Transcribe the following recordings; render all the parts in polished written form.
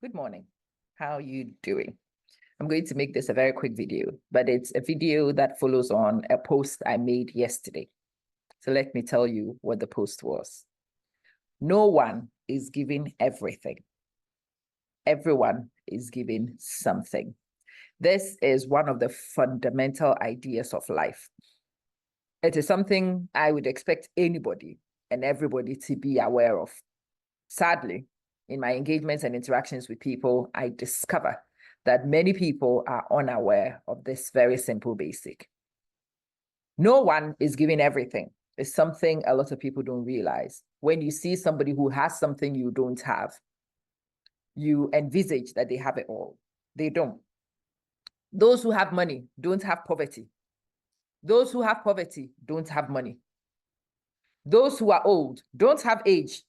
Good morning. How are you doing? I'm going to make this a very quick video, but it's a video that follows on a post I made yesterday. So let me tell you what the post was. No one is giving everything. Everyone is giving something. This is one of the fundamental ideas of life. It is something I would expect anybody and everybody to be aware of. Sadly, in my engagements and interactions with people, I discover that many people are unaware of this very simple basic. No one is giving everything. It's something a lot of people don't realize. When you see somebody who has something you don't have, you envisage that they have it all. They don't. Those who have money don't have poverty. Those who have poverty don't have money. Those who are old don't have age.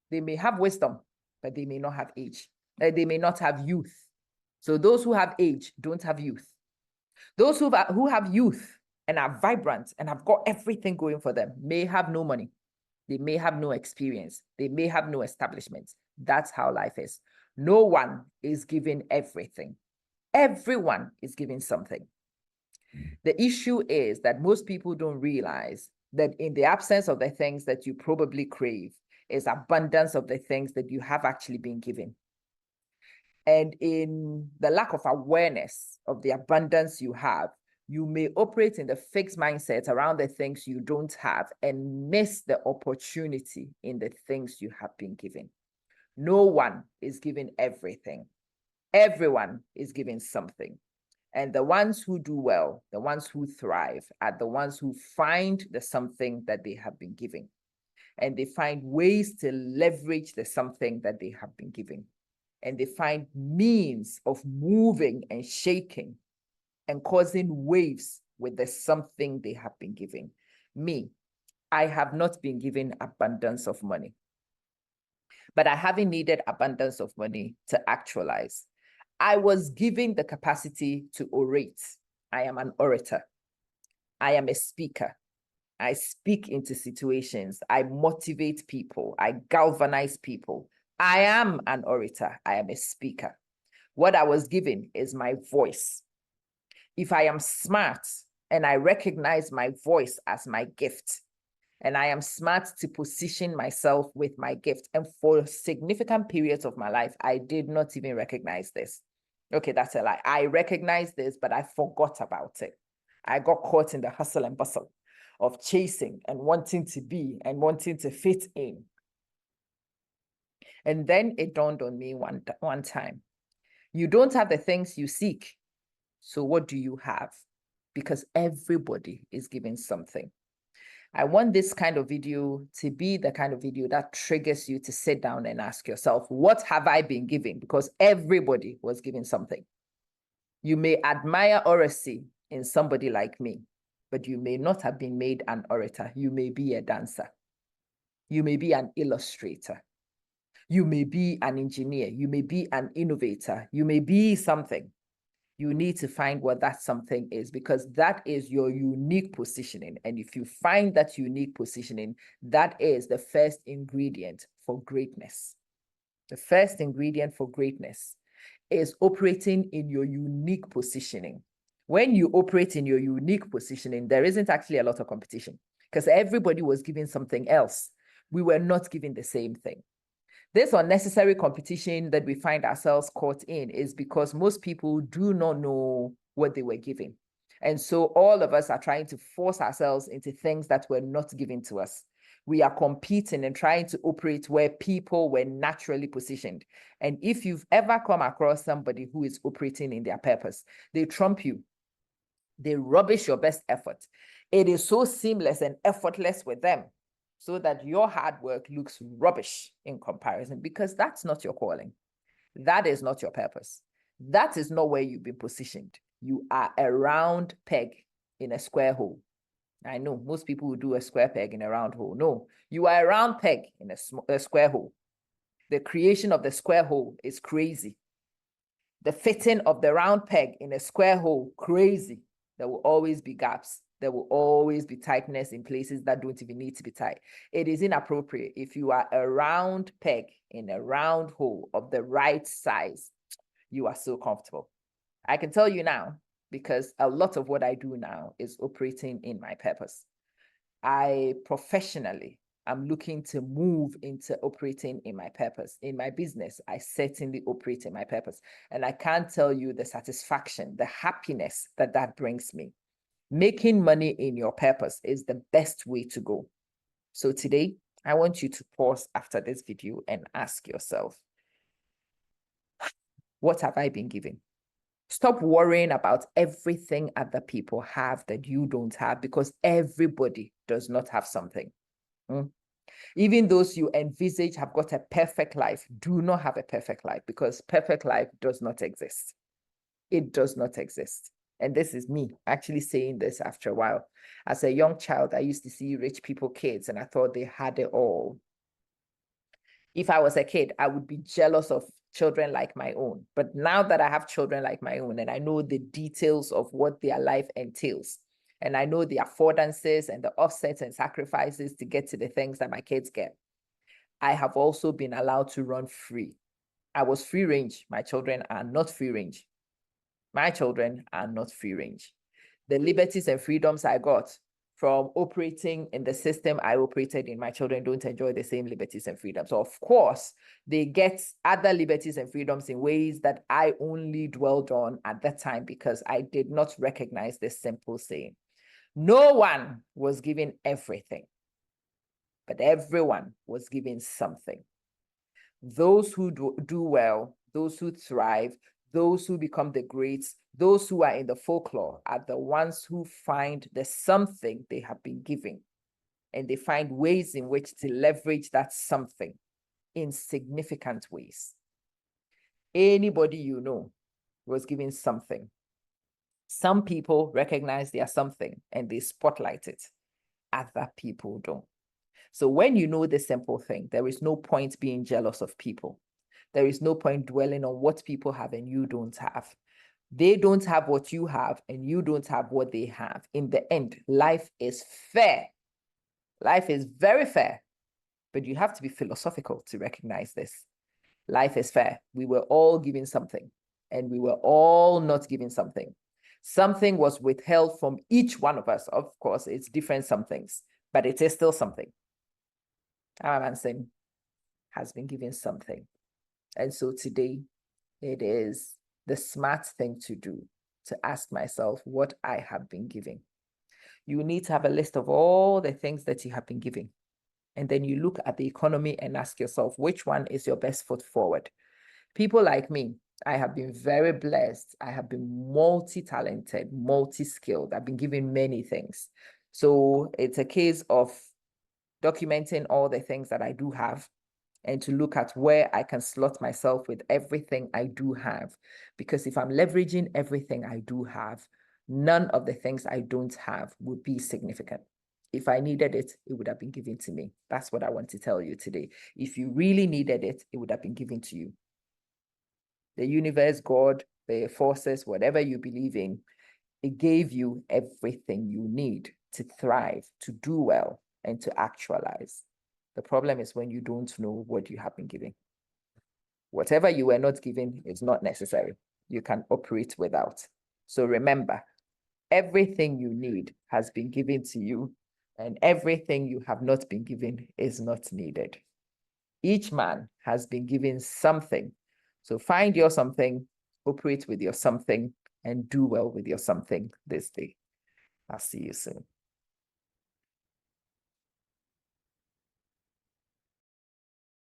They may have wisdom, but they may not have age. They may not have youth. So those who have age don't have youth. Those who have youth and are vibrant and have got everything going for them may have no money. They may have no experience. They may have no establishment. That's how life is. No one is giving everything. Everyone is giving something. The issue is that most people don't realize that in the absence of the things that you probably crave is abundance of the things that you have actually been given. And in the lack of awareness of the abundance you have, you may operate in the fixed mindset around the things you don't have and miss the opportunity in the things you have been given. No one is given everything. Everyone is given something. And the ones who do well, the ones who thrive, are the ones who find the something that they have been given. And they find ways to leverage the something that they have been given. And they find means of moving and shaking and causing waves with the something they have been given. Me, I have not been given abundance of money, but I haven't needed abundance of money to actualize. I was given the capacity to orate. I am an orator. I am a speaker. I speak into situations. I motivate people. I galvanize people. I am an orator. I am a speaker. What I was given is my voice. If I am smart and I recognize my voice as my gift, and I am smart to position myself with my gift, and for significant periods of my life, I did not even recognize this. Okay, that's a lie. I recognized this, but I forgot about it. I got caught in the hustle and bustle of chasing and wanting to be and wanting to fit in. And then it dawned on me one time. You don't have the things you seek. So what do you have? Because everybody is giving something. I want this kind of video to be the kind of video that triggers you to sit down and ask yourself, what have I been given? Because everybody was given something. You may admire oracy in somebody like me, but you may not have been made an orator. You may be a dancer. You may be an illustrator. You may be an engineer. You may be an innovator. You may be something. You need to find what that something is, because that is your unique positioning. And if you find that unique positioning, that is the first ingredient for greatness. The first ingredient for greatness is operating in your unique positioning. When you operate in your unique positioning, there isn't actually a lot of competition because everybody was given something else. We were not given the same thing. This unnecessary competition that we find ourselves caught in is because most people do not know what they were given. And so all of us are trying to force ourselves into things that were not given to us. We are competing and trying to operate where people were naturally positioned. And if you've ever come across somebody who is operating in their purpose, they trump you. They rubbish your best effort. It is so seamless and effortless with them, so that your hard work looks rubbish in comparison, because that's not your calling. That is not your purpose. That is not where you've been positioned. You are a round peg in a square hole. I know most people will do a square peg in a round hole. No, you are a round peg in a square hole. The creation of the square hole is crazy. The fitting of the round peg in a square hole, crazy. There will always be gaps. There will always be tightness in places that don't even need to be tight. It is inappropriate if you are a round peg in a round hole of the right size. You are so comfortable. I can tell you now, because a lot of what I do now is operating in my purpose. I professionally am looking to move into operating in my purpose. In my business, I certainly operate in my purpose. And I can't tell you the satisfaction, the happiness that that brings me. Making money in your purpose is the best way to go. So today, I want you to pause after this video and ask yourself, what have I been given? Stop worrying about everything other people have that you don't have, because everybody does not have something. Even those you envisage have got a perfect life do not have a perfect life, because perfect life does not exist. It does not exist. And this is me actually saying this after a while. As a young child, I used to see rich people kids and I thought they had it all. If I was a kid, I would be jealous of children like my own. But now that I have children like my own and I know the details of what their life entails, and I know the affordances and the offsets and sacrifices to get to the things that my kids get, I have also been allowed to run free. I was free range. My children are not free range. My children are not free range. The liberties and freedoms I got from operating in the system I operated in, my children don't enjoy the same liberties and freedoms. So of course, they get other liberties and freedoms in ways that I only dwelled on at that time because I did not recognize this simple saying. No one was given everything, but everyone was given something. Those who do well, those who thrive, those who become the greats, those who are in the folklore are the ones who find the something they have been given, and they find ways in which to leverage that something in significant ways. Anybody you know was given something. Some people recognize their something and they spotlight it. Other people don't. So when you know this simple thing, there is no point being jealous of people. There is no point dwelling on what people have and you don't have. They don't have what you have and you don't have what they have. In the end, life is fair. Life is very fair, but you have to be philosophical to recognize this. Life is fair. We were all given something and we were all not given something. Something was withheld from each one of us. Of course, it's different somethings, but it is still something. Amamansim has been given something. And so today, it is the smart thing to do to ask myself what I have been given. You need to have a list of all the things that you have been given. And then you look at the economy and ask yourself, which one is your best foot forward? People like me, I have been very blessed. I have been multi-talented, multi-skilled. I've been given many things. So it's a case of documenting all the things that I do have and to look at where I can slot myself with everything I do have. Because if I'm leveraging everything I do have, none of the things I don't have would be significant. If I needed it, it would have been given to me. That's what I want to tell you today. If you really needed it, it would have been given to you. The universe, God, the forces, whatever you believe in, it gave you everything you need to thrive, to do well, and to actualize. The problem is when you don't know what you have been given. Whatever you were not given is not necessary. You can operate without. So remember, everything you need has been given to you, and everything you have not been given is not needed. Each man has been given something. So find your something, operate with your something, and do well with your something this day. I'll see you soon.